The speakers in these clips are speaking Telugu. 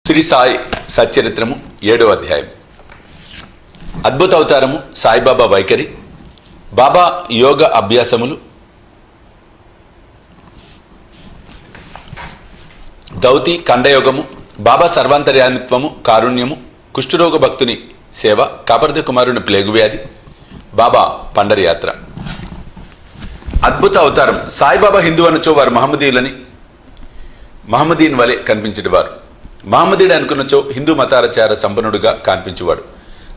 శ్రీ సాయి సచ్చరిత్రము 7వ అధ్యాయం. అద్భుత అవతారము, సాయిబాబా వైఖరి, బాబా యోగ అభ్యాసములు, దౌతి ఖండయోగము, బాబా సర్వాంతర్యామిత్వము, కారుణ్యము, కుష్ఠరోగ భక్తుని సేవ, కాపర్ది కుమారుని ప్లేగు వ్యాధి, బాబా పండరి యాత్ర. అద్భుత అవతారం. సాయిబాబా హిందూ అనచో వారు మహమ్మదీన్ వలె కనిపించేవారు. మహమ్మదీడు అనుకున్నచో హిందూ మతాచార సంపన్నుడుగా కనిపించేవాడు.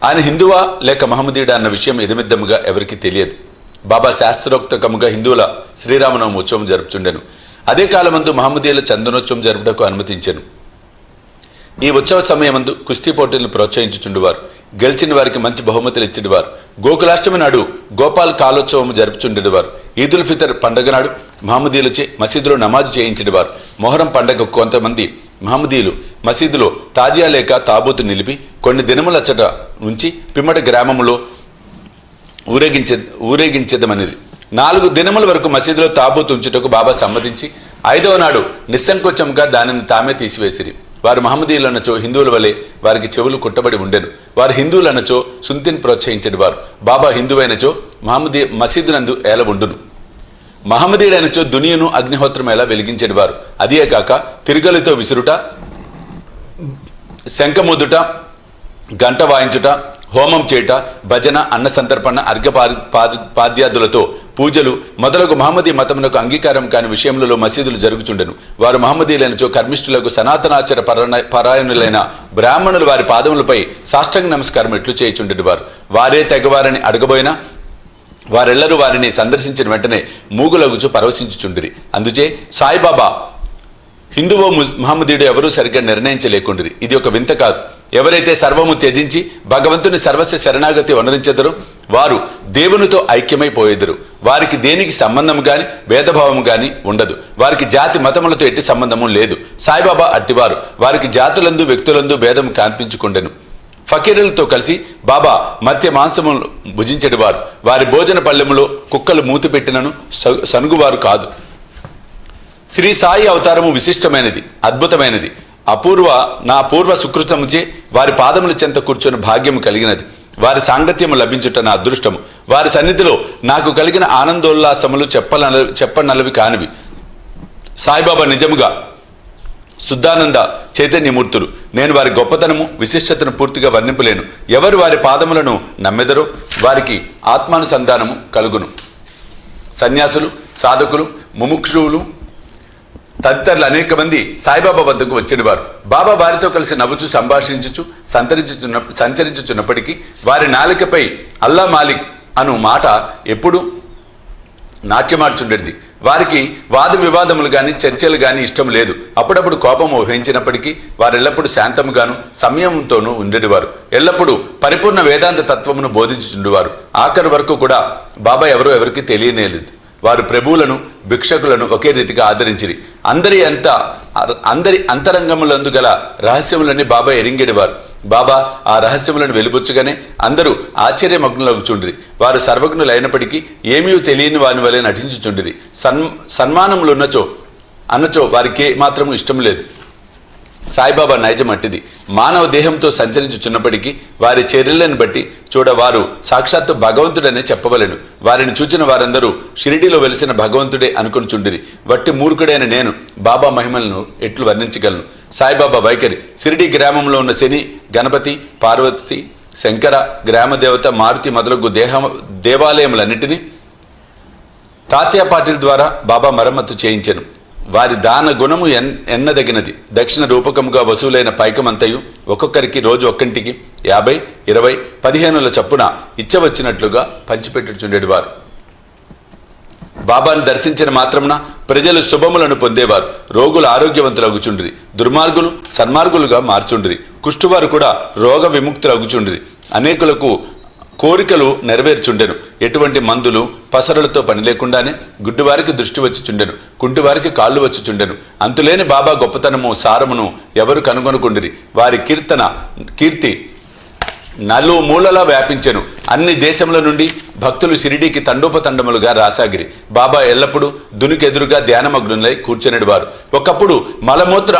ఆయన హిందువా లేక మహమ్మదీడా అన్న విషయం ఎదిమిద్దముగా ఎవరికి తెలియదు. బాబా శాస్త్రోక్తకముగా హిందువుల శ్రీరామనవమి ఉత్సవం జరుపుచుండెను. అదే కాలమందు మహమ్మదీయుల చందనోత్సవం జరుపుటకు అనుమతించెను. ఈ ఉత్సవ సమయమందు కుస్తీ పోటీలను ప్రోత్సహించుచుండేవారు. గెలిచిన వారికి మంచి బహుమతులు ఇచ్చేవారు. గోకులాష్టమి నాడు గోపాల్ కాలోత్సవం జరుపుచుండేవారు. ఈదుల్ ఫితర్ పండుగ నాడు మహమ్మదీయులచే మసీదులో నమాజు చేయించేవారు. మొహరం పండగ కొంతమంది మహమ్మదీయులు మసీదులో తాజియా లేక తాబూతు నిలిపి కొన్ని దినములచ్చట ఉంచి పిమ్మట గ్రామంలో ఊరేగించేదమనేది. 4 దినముల వరకు మసీదులో తాబూతు ఉంచుటకు బాబా సమ్మతించి 5వ నాడు నిస్సంకోచంగా దానిని తామే తీసివేసిరి. వారు మహమ్మదీయులనచో హిందువుల వలె వారికి చెవులు కుట్టబడి ఉండెను. వారు హిందువులనచో సుంతిని ప్రోత్సహించేవారు. బాబా హిందువైనచో మసీదునందు ఏల ఉండును. మహమ్మదీయుడైనచో దునియను అగ్నిహోత్రం ఎలా వెలిగించేవారు. అదే కాక తిరుగలితో విసురుట, శంఖముద్దుట, గంట వాయించుట, హోమం చేయుట, భజన, అన్న సంతర్పణ, పాద్యాదులతో పూజలు మొదలగు మహమ్మదీ మతమునకు అంగీకారం కాని విషయములలో మసీదులు జరుగుచుండెను. వారు మహమ్మదీయులైనచో కర్మిష్ఠులకు సనాతనాచార పరాయణులైన బ్రాహ్మణులు వారి పాదములపై సాష్టాంగ నమస్కారం ఎట్లు చేయుచుండేవారు. వారే తెగవారని అడగబోయినా వారెల్లరూ వారిని సందర్శించిన వెంటనే మూగులగుచు పరవశించుచుండిరి. అందుచే సాయిబాబా హిందువో మహమ్మదీయుడు ఎవరూ సరిగ్గా నిర్ణయించలేకుండిరి. ఇది ఒక వింత కాదు. ఎవరైతే సర్వము త్యజించి భగవంతుని సర్వస్వ శరణాగతి వనరించెదరో వారు దేవునితో ఐక్యమైపోయేదరు. వారికి దేనికి సంబంధం గాని భేదభావం గాని ఉండదు. వారికి జాతి మతములతో ఎట్టి సంబంధము లేదు. సాయిబాబా అట్టివారు. వారికి జాతులందు వ్యక్తులందు భేదం కనిపించుకుండెను. ఫకీరులతో కలిసి బాబా మత్య మాంసము భుజించెడివారు. వారి భోజన పళ్ళెములో కుక్కలు మూతి పెట్టినను సనుగువారు కాదు. శ్రీ సాయి అవతారము విశిష్టమైనది, అద్భుతమైనది. నా పూర్వ సుకృతముచే వారి పాదముల చెంత కూర్చొని భాగ్యము కలిగినది. వారి సాంగత్యము లభించుట నా అదృష్టము. వారి సన్నిధిలో నాకు కలిగిన ఆనందోల్లాసములు చెప్పనలవి కానివి. సాయిబాబా నిజముగా శుద్ధానంద చైతన్యమూర్తులు. నేను వారి గొప్పతనము విశిష్టతను పూర్తిగా వర్ణింపలేను. ఎవరు వారి పాదములను నమ్మెదరో వారికి ఆత్మానుసంధానము కలుగును. సన్యాసులు, సాధకులు, ముముక్షువులు తదితరులు అనేక మంది సాయిబాబా వద్దకు వచ్చేవారు. బాబా వారితో కలిసి నవ్వుచు సంభాషించుచు సంచరించుచున్నప్పటికీ వారి నాలికపై అల్లా మాలిక్ అను మాట ఎప్పుడు నాట్యమాడుచుండేది. వారికి వాద వివాదములు గాని చర్చలు గాని ఇష్టం లేదు. అప్పుడప్పుడు కోపం వహించినప్పటికీ వారెల్లప్పుడూ శాంతముగాను సంయమంతోనూ ఉండేవారు. ఎల్లప్పుడూ పరిపూర్ణ వేదాంత తత్వమును బోధించుచుండేవారు. ఆఖరి వరకు కూడా బాబా ఎవరికి తెలియనేలేదు. వారు ప్రభువులను భిక్షకులను ఒకే రీతిగా ఆదరించిరి. అందరి అంతరంగములందు గల రహస్యములని బాబా ఎరింగేవారు. బాబా ఆ రహస్యములను వెలుబుచ్చుగానే అందరూ ఆశ్చర్యమగ్నులగుచుండిరి. వారు సర్వజ్ఞులైనప్పటికీ ఏమీ తెలియని వాని వలె నటించుచుండిరి. సన్మానములు అన్నచో వారికి మాత్రము ఇష్టం లేదు. సాయిబాబా నైజం అట్టిది. మానవ దేహంతో సంచరించుచున్నప్పటికీ వారి చర్యలను బట్టి వారు సాక్షాత్తు భగవంతుడనే చెప్పవలెను. వారిని చూచిన వారందరూ షిరిడీలో వెలిసిన భగవంతుడే అనుకొనిచుండిరి. వట్టి మూర్ఖుడైన నేను బాబా మహిమలను ఎట్లు వర్ణించగలను. సాయిబాబా వైఖరి. షిరిడీ గ్రామంలో ఉన్న శని, గణపతి, పార్వతి, శంకర, గ్రామదేవత, మారుతి మొదలగు దేవాలయములన్నింటినీ తాత్యా పాటిల్ ద్వారా బాబా మరమ్మతు చేయించెను. వారి దాన గుణము ఎన్నదగినది. దక్షిణ రూపకముగా వసూలైన పైకమంతయు ఒక్కొక్కరికి రోజు ఒక్కంటికి 50, 20, 15 చప్పున ఇచ్చవచ్చినట్లుగా పంచిపెట్టుచుండేవారు. బాబాను దర్శించిన మాత్రమున ప్రజలు శుభములను పొందేవారు. రోగులు ఆరోగ్యవంతులగుచుండిరి. దుర్మార్గులు సన్మార్గులుగా మార్చుండిరి. కుష్ఠువారు కూడా రోగ విముక్తులగుచుండిరి. అనేకులకు కోరికలు నెరవేర్చుండెను. ఎటువంటి మందులు పసరులతో పని లేకుండానే గుడ్డివారికి దృష్టి వచ్చిచుండెను. కుంటివారికి కాళ్ళు వచ్చిచుండెను. అంతులేని బాబా గొప్పతనము సారమును ఎవరు కనుగొనుకుండిరి. వారి కీర్తి నలుమూలలా వ్యాపించెను. అన్ని దేశముల నుండి భక్తులు షిరిడీకి తండోపతండములుగా రాసాగిరి. బాబా ఎల్లప్పుడూ దునికెదురుగా ధ్యానమగ్నులై కూర్చునేవారు. ఒకప్పుడు మలమూత్ర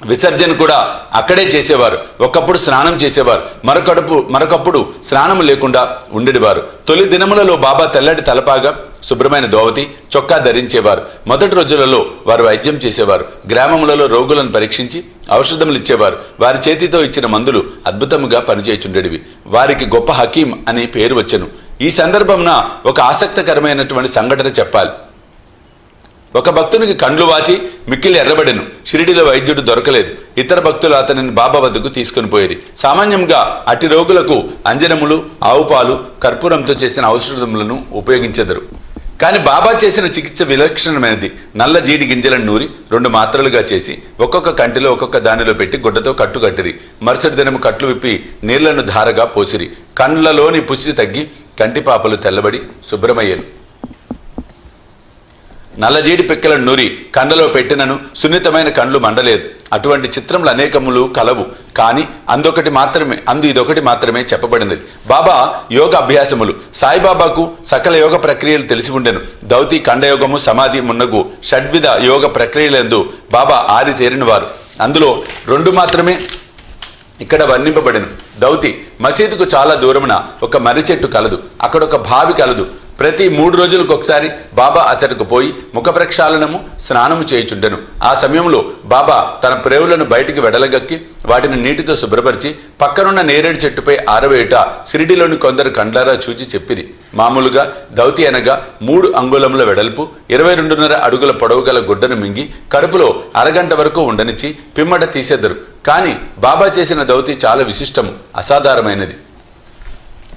విసర్జన కూడా అక్కడే చేసేవారు. ఒకప్పుడు స్నానం చేసేవారు, మరొకప్పుడు స్నానం లేకుండా ఉండేవారు. తొలి దినములలో బాబా తెల్లటి తలపాగా, శుభ్రమైన దోవతి, చొక్కా ధరించేవారు. మొదటి రోజులలో వారు వైద్యం చేసేవారు. గ్రామములలో రోగులను పరీక్షించి ఔషధములు ఇచ్చేవారు. వారి చేతితో ఇచ్చిన మందులు అద్భుతముగా పనిచేయుచుండేవి. వారికి గొప్ప హకీం అనే పేరు వచ్చెను. ఈ సందర్భమున ఒక ఆసక్తికరమైనటువంటి సంఘటన చెప్పాలి. ఒక భక్తునికి కండ్లు వాచి మిక్కిలి ఎర్రబడెను. షిరిడిలో వైద్యుడు దొరకలేదు. ఇతర భక్తులు అతనిని బాబా వద్దకు తీసుకుని పోయేది. సామాన్యంగా అట్టి రోగులకు అంజనములు, ఆవుపాలు, కర్పూరంతో చేసిన ఔషధములను ఉపయోగించెదరు. కానీ బాబా చేసిన చికిత్స విలక్షణమైనది. నల్ల జీడి గింజలను నూరి 2 మాత్రలుగా చేసి ఒక్కొక్క కంటిలో ఒక్కొక్క దానిలో పెట్టి గుడ్డతో కట్టు కట్టిరి. మరుసటి దినము కట్లు విప్పి నీళ్లను ధారగా పోసిరి. కండ్లలోని పుసి తగ్గి కంటిపాపలు తెల్లబడి శుభ్రమయ్యను. నల్లజీడి పిక్కలను నూరి కండలో పెట్టినను సున్నితమైన కండ్లు మండలేదు. అటువంటి చిత్రములు అనేకములు కలవు. కానీ ఇదొకటి మాత్రమే చెప్పబడినది. బాబా యోగ అభ్యాసములు. సాయిబాబాకు సకల యోగ ప్రక్రియలు తెలిసి ఉండెను. దౌతి, ఖండయోగము, సమాధి మున్నగు షడ్విధ యోగ ప్రక్రియలందు బాబా ఆరితేరిన వారు. అందులో 2 మాత్రమే ఇక్కడ వర్ణింపబడెను. దౌతి, మసీదుకు చాలా దూరమున ఒక మర్రి చెట్టు కలదు. అక్కడ ఒక బావి కలదు. ప్రతి 3 రోజులకు ఒకసారి బాబా అచ్చటకు పోయి ముఖ ప్రక్షాళనము, స్నానము చేయుచుండెను. ఆ సమయంలో బాబా తన ప్రేవులను బయటికి వెడలగక్కి వాటిని నీటితో శుభ్రపరిచి పక్కనున్న నేరేడు చెట్టుపై ఆరవేయుట షిరిడిలోని కొందరు కండ్లారా చూచి చెప్పిరి. మామూలుగా దౌతి అనగా 3 అంగుళముల వెడల్పు, 22.5 అడుగుల పొడవు గల గుడ్డను మింగి కడుపులో అరగంట వరకు ఉండనిచ్చి పిమ్మట తీసెదరు. కానీ బాబా చేసిన దౌతి చాలా విశిష్టము, అసాధారణమైనది.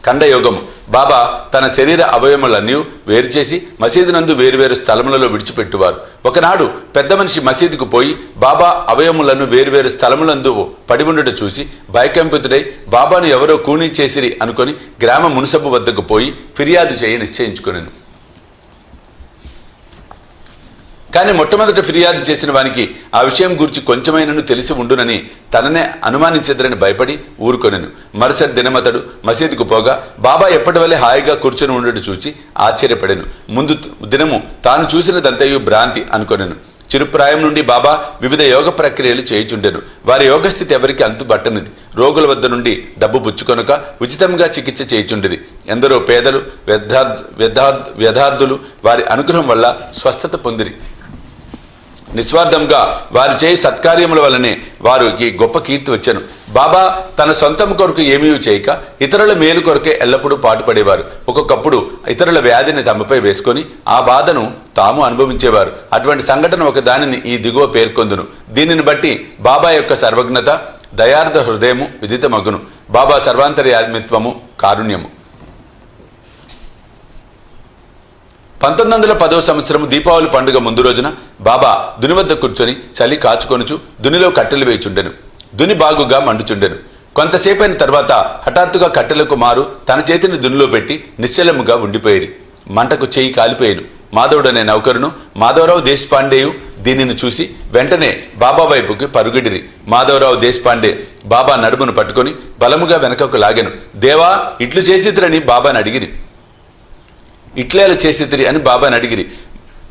ఖండయోగము. బాబా తన శరీర అవయములన్నీ వేరు చేసి మసీదునందు వేరువేరు స్థలములలో విడిచిపెట్టువారు. ఒకనాడు పెద్ద మనిషి మసీదుకు పోయి బాబా అవయములను వేరువేరు స్థలములందు పడి ఉండట చూసి భయకంపితుడై బాబాను ఎవరో కూనీ చేసిరి అనుకొని గ్రామ మున్సబు వద్దకు పోయి ఫిర్యాదు చేయ నిశ్చయించుకొనెను. కానీ మొట్టమొదట ఫిర్యాదు చేసిన వానికి ఆ విషయం గురించి కొంచెమైనను తెలిసి ఉండునని తననే అనుమానించదరని భయపడి ఊరుకొనెను. మరుసటి దినమతడు మసీదుకు పోగా బాబా ఎప్పటి వల్లే హాయిగా కూర్చొని ఉండడు చూచి ఆశ్చర్యపడెను. ముందు దినము తాను చూసినదంతయు భ్రాంతి అనుకొనెను. చిరుప్రాయం నుండి బాబా వివిధ యోగ ప్రక్రియలు చేయుచుండెను. వారి యోగస్థితి ఎవరికి అంతుబట్టనిది. రోగుల వద్ద నుండి డబ్బు పుచ్చుకొనక ఉచితంగా చికిత్స చేయుచుండిరి. ఎందరో పేదలు, వ్యధార్థులు వారి అనుగ్రహం వల్ల స్వస్థత పొందిరి. నిస్వార్థంగా వారి చేయి సత్కార్యముల వల్లనే వారికి గొప్ప కీర్తి వచ్చెను. బాబా తన సొంతం కొరకు ఏమీ చేయక ఇతరుల మేలు కొరకే ఎల్లప్పుడూ పాటుపడేవారు. ఒక్కొక్కప్పుడు ఇతరుల వ్యాధిని తమపై వేసుకొని ఆ బాధను తాము అనుభవించేవారు. అటువంటి సంఘటన ఒక దానిని ఈ దిగువ పేర్కొందును. దీనిని బట్టి బాబా యొక్క సర్వజ్ఞత, దయార్థ హృదయము విదితమగును. బాబా సర్వాంతర్యాత్మిత్వము, కారుణ్యము. 1910వ సంవత్సరం దీపావళి పండుగ ముందు రోజున బాబా దుని వద్ద కూర్చొని చలి కాచుకొనుచు దునిలో కట్టెలు వేయుచుండెను. దుని బాగుగా మండుచుండెను. కొంతసేపైన తర్వాత హఠాత్తుగా కట్టెలకు మారు తన చేతిని దునిలో పెట్టి నిశ్చలముగా ఉండిపోయేది. మంటకు చేయి కాలిపోయాను. మాధవుడనే నౌకరును మాధవరావు దేశపాండేయు దీనిని చూసి వెంటనే బాబా వైపుకి పరుగిడిరి. మాధవరావు దేశపాండే బాబా నడుమును పట్టుకొని బలముగా వెనకకు లాగెను. దేవా, ఇట్లు చేసిద్రని బాబాని అడిగిరి. ఇట్లేలా చేసిద్రి అని బాబాని అడిగిరి.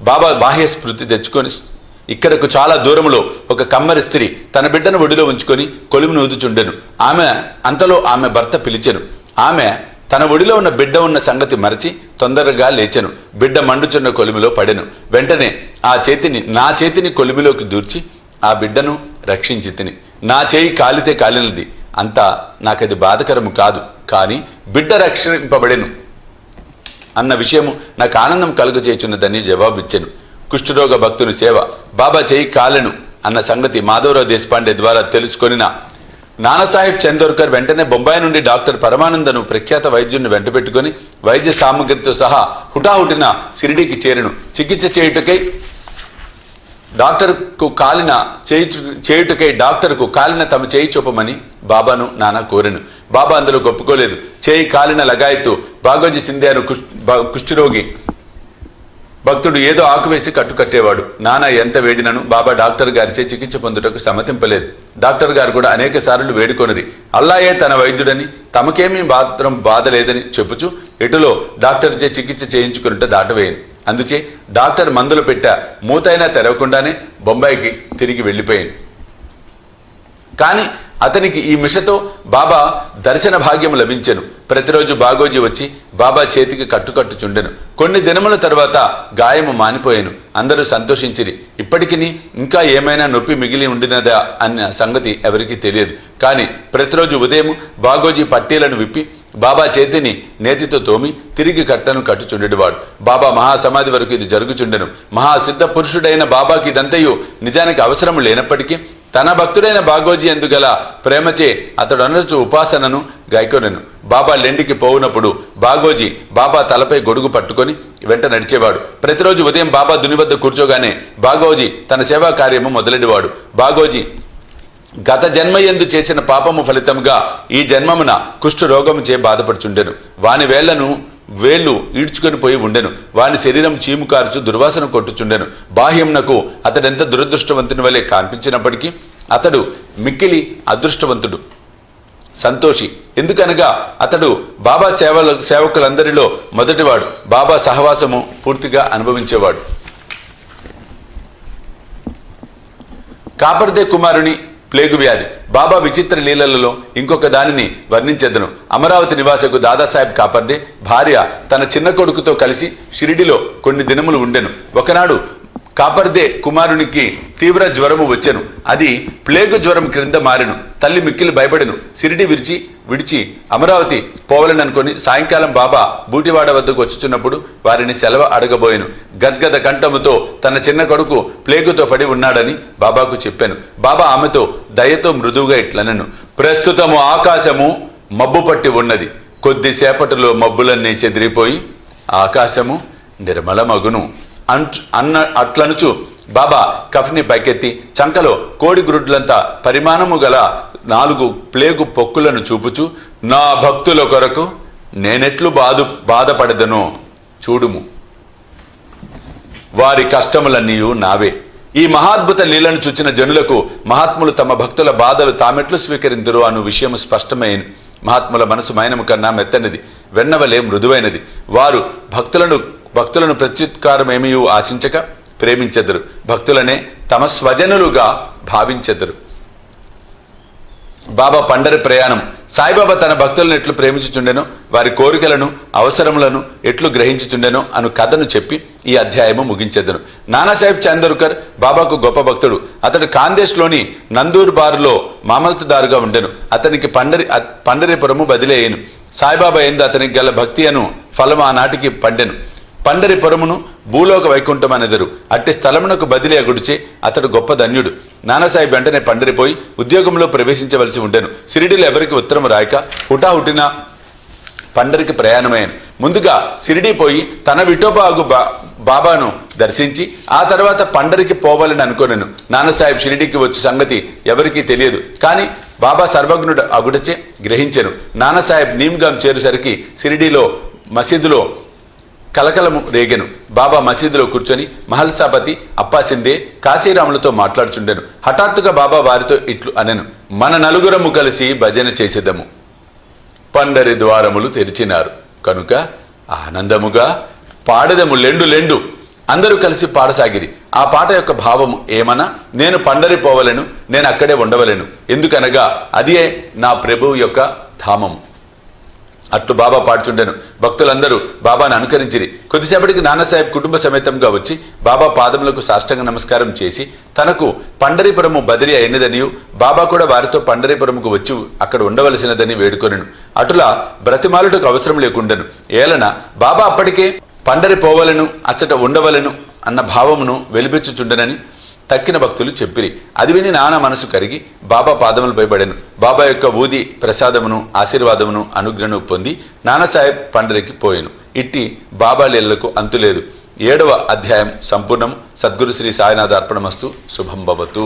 బాబా బాహ్య స్మృతి తెచ్చుకొని ఇక్కడకు చాలా దూరంలో ఒక కమ్మరి స్త్రీ తన బిడ్డను ఒడిలో ఉంచుకొని కొలిమిని ఊదుచుండెను. అంతలో ఆమె భర్త పిలిచెను. ఆమె తన ఒడిలో ఉన్న బిడ్డ ఉన్న సంగతి మరచి తొందరగా లేచెను. బిడ్డ మండుచున్న కొలిమిలో పడెను. వెంటనే నా చేతిని కొలిమిలోకి దూర్చి ఆ బిడ్డను రక్షించి తిని. నా చేయి కాలితే కాలినది, అంతా నాకది బాధకరము కాదు. కానీ బిడ్డ రక్షింపబడెను అన్న విషయము నాకు ఆనందం కలుగచేయుచున్నదని జవాబిచ్చెను. కుష్ఠరోగ భక్తుని సేవ. బాబా చేయి కాలెను అన్న సంగతి మాధవరావు దేశపాండే ద్వారా తెలుసుకొనిన నానాసాహెబ్ చందోర్కర్ వెంటనే బొంబాయి నుండి డాక్టర్ పరమానందను ప్రఖ్యాత వైద్యుని వెంట పెట్టుకుని వైద్య సామగ్రితో సహా హుటాహుటిన షిరిడీకి చేరెను. చికిత్స చేయుటకై డాక్టర్కు కాలిన తమ చేయి చూపమని బాబాను నానా కోరెను. బాబా అందులో ఒప్పుకోలేదు. చేయి కాలిన లగాయత్తు బాగోజీ సింధ్యాను కుష్ఠరోగి భక్తుడు ఏదో ఆకువేసి కట్టుకట్టేవాడు. నానా ఎంత వేడినను బాబా డాక్టర్ గారిచే చికిత్స పొందుటకు సమ్మతింపలేదు. డాక్టర్ గారు కూడా అనేక సార్లు వేడుకొనిరి. అల్లాయే తన వైద్యుడని, తమకేమీ మాత్రం బాధ లేదని చెప్పుచు ఎటులో డాక్టర్చే చికిత్స చేయించుకున్నట్టు దాటవేయను. అందుచే డాక్టర్ మందులు పెట్ట మూతైనా తెరవకుండానే బొంబాయికి తిరిగి వెళ్ళిపోయాను. కానీ అతనికి ఈ మిషతో బాబా దర్శన భాగ్యం లభించెను. ప్రతిరోజు బాగోజీ వచ్చి బాబా చేతికి కట్టుచుండెను. కొన్ని దినముల తరువాత గాయము మానిపోయాను. అందరూ సంతోషించిరి. ఇప్పటికిని ఇంకా ఏమైనా నొప్పి మిగిలి ఉండినదా అన్న సంగతి ఎవరికీ తెలియదు. కానీ ప్రతిరోజు ఉదయం బాగోజీ పట్టీలను విప్పి బాబా చేతిని నేతితో తోమి తిరిగి కట్టుచుండేవాడు. బాబా మహాసమాధి వరకు ఇది జరుగుచుండెను. మహాసిద్ధ పురుషుడైన బాబాకి ఇదంతయు నిజానికి అవసరం లేనప్పటికీ తన భక్తుడైన బాగోజీ ఎందుగల ప్రేమచే అతడు అనర్చు ఉపాసనను గైకొనెను. బాబా లెండికి పోవునప్పుడు బాగోజీ బాబా తలపై గొడుగు పట్టుకొని వెంట నడిచేవాడు. ప్రతిరోజు ఉదయం బాబా దుని వద్ద కూర్చోగానే బాగోజీ తన సేవా కార్యము మొదలెడేవాడు. బాగోజీ గత జన్మయందు చేసిన పాపము ఫలితంగా ఈ జన్మమున కుష్ఠ రోగముచే బాధపడుచుండెను. వాని వేళ్లు ఈడ్చుకొని పోయి ఉండెను. వాని శరీరం చీము కార్చు దుర్వాసన కొట్టుచుండెను. బాహ్యంనకు అతడెంత దురదృష్టవంతుని వలె కనిపించినప్పటికీ అతడు మిక్కిలి అదృష్టవంతుడు, సంతోషి. ఎందుకనగా అతడు బాబా సేవకులందరిలో మొదటివాడు. బాబా సహవాసము పూర్తిగా అనుభవించేవాడు. కాపర్దే కుమారుని ప్లేగు వ్యాధి. బాబా విచిత్ర లీలలలో ఇంకొక దానిని వర్ణించెదను. అమరావతి నివాసకు దాదాసాహెబ్ కాపర్దే భార్య తన చిన్న కొడుకుతో కలిసి షిరిడిలో కొన్ని దినములు ఉండెను. ఒకనాడు కాపర్దే కుమారునికి తీవ్ర జ్వరము వచ్చెను. అది ప్లేగు జ్వరం క్రింద మారెను. తల్లి మిక్కిలి భయపడెను. షిరిడి విడిచి అమరావతి పోవలననుకొని సాయంకాలం బాబా బూటివాడ వద్దకు వచ్చుచున్నప్పుడు వారిని సెలవు అడగబోయెను. గద్గద కంఠముతో తన చిన్న కొడుకు ప్లేగుతో పడి ఉన్నాడని బాబాకు చెప్పాను. బాబా ఆమెతో దయతో మృదువుగా ఇట్లనెను, ప్రస్తుతము ఆకాశము మబ్బు పట్టి ఉన్నది. కొద్దిసేపటిలో మబ్బులన్నీ చెదిరిపోయి ఆకాశము నిర్మలమగును అట్లనుచు బాబా కఫ్ని పైకెత్తి చంకలో కోడి గ్రుడ్లంత పరిమాణము గల 4 ప్లేగు పొక్కులను చూపుచు, నా భక్తుల కొరకు నేనెట్లు బాధపడదనో చూడుము, వారి కష్టములన్నీ నావే. ఈ మహాద్భుత లీలను చూచిన జనులకు మహాత్ములు తమ భక్తుల బాధలు తామెట్లు స్వీకరింతురు అను విషయం స్పష్టమైన. మహాత్ముల మనసు మైనము కన్నా మెత్తనిది, వెన్నవలే మృదువైనది. వారు భక్తులను ప్రత్యుత్కారమేమీ ఆశించక ప్రేమించెదరు. భక్తులనే తమ స్వజనులుగా భావించెదరు. బాబా పండరి ప్రయాణం. సాయిబాబా తన భక్తులను ఎట్లు ప్రేమించుచుండెనో, వారి కోరికలను అవసరములను ఎట్లు గ్రహించుచుండెనో అను కథను చెప్పి ఈ అధ్యాయము ముగించెదను. నానాసాహెబ్ చందోర్కర్ బాబాకు గొప్ప భక్తుడు. అతడు కాందేశ్లోని నందూర్ బారులో మామల్తదారుగా ఉండెను. అతనికి పండరిపురము బదిలీ అయ్యను. సాయిబాబా ఎందు అతనికి గల భక్తి అను ఫలము ఆనాటికి పండెను. పండరిపురమును భూలోక వైకుంఠం అనెదరు. అట్టి స్థలమునకు బదిలీ అగుడిచే అతడు గొప్ప ధన్యుడు. నానాసాహెబ్ వెంటనే పండరిపోయి ఉద్యోగంలో ప్రవేశించవలసి ఉండెను. షిరిడీలో ఎవరికి ఉత్తరం రాయక హుటాహుటిన పండరికి ప్రయాణమయ్యాను. ముందుగా షిరిడీ పోయి తన విఠోబాగు బాబాను దర్శించి ఆ తర్వాత పండరికి పోవాలని అనుకోనెను. నానాసాహెబ్ షిరిడీకి వచ్చే సంగతి ఎవరికీ తెలియదు. కానీ బాబా సర్వజ్ఞుడు అగుడచే గ్రహించెను. నానాసాహెబ్ నీమ్గాం చేరుసరికి షిరిడీలో మసీదులో కలకలము రేగెను. బాబా మసీదులో కూర్చొని మహల్సాపతి అప్పాసిందే కాశీరాములతో మాట్లాడుచుండెను. హఠాత్తుగా బాబా వారితో ఇట్లు అనెను, మన నలుగురము కలిసి భజన చేసేదము. పండరి ద్వారములు తెరిచినారు కనుక ఆనందముగా పాడెదము లెండు. అందరూ కలిసి పాడసాగిరి. ఆ పాట యొక్క భావము ఏమన్నా, నేను పండరి పోవలను, నేను అక్కడే ఉండవలను. ఎందుకనగా అదే నా ప్రభువు యొక్క ధామము. అట్లు బాబా పాడుచుండెను. భక్తులందరూ బాబాను అనుకరించిరి. కొద్దిసేపటికి నానాసాహెబ్ కుటుంబ సమేతంగా వచ్చి బాబా పాదములకు సాష్టాంగ నమస్కారం చేసి తనకు పండరీపురము బదిలీ అయినదనియు బాబా కూడా వారితో పండరీపురముకు వచ్చి అక్కడ ఉండవలసినదని వేడుకొనెను. అటులా బ్రతిమాలుటకు అవసరం లేకుండెను. ఏలన బాబా అప్పటికే పండరి పోవలను, అచ్చట ఉండవలను అన్న భావమును వెలిపించుచుండెనని తక్కిన భక్తులు చెప్పిరి. అది విని నానా మనసు కరిగి బాబా పాదములపై పడెను. బాబా యొక్క ఊది ప్రసాదమును ఆశీర్వాదమును అనుగ్రహను పొంది నానాసాహెబ్ పండరికి పోయెను. ఇట్టి బాబా లీలలకు అంతులేదు. 7వ అధ్యాయం సంపూర్ణం. సద్గురు శ్రీ సాయినాథ అర్పణమస్తు. శుభం భవతు.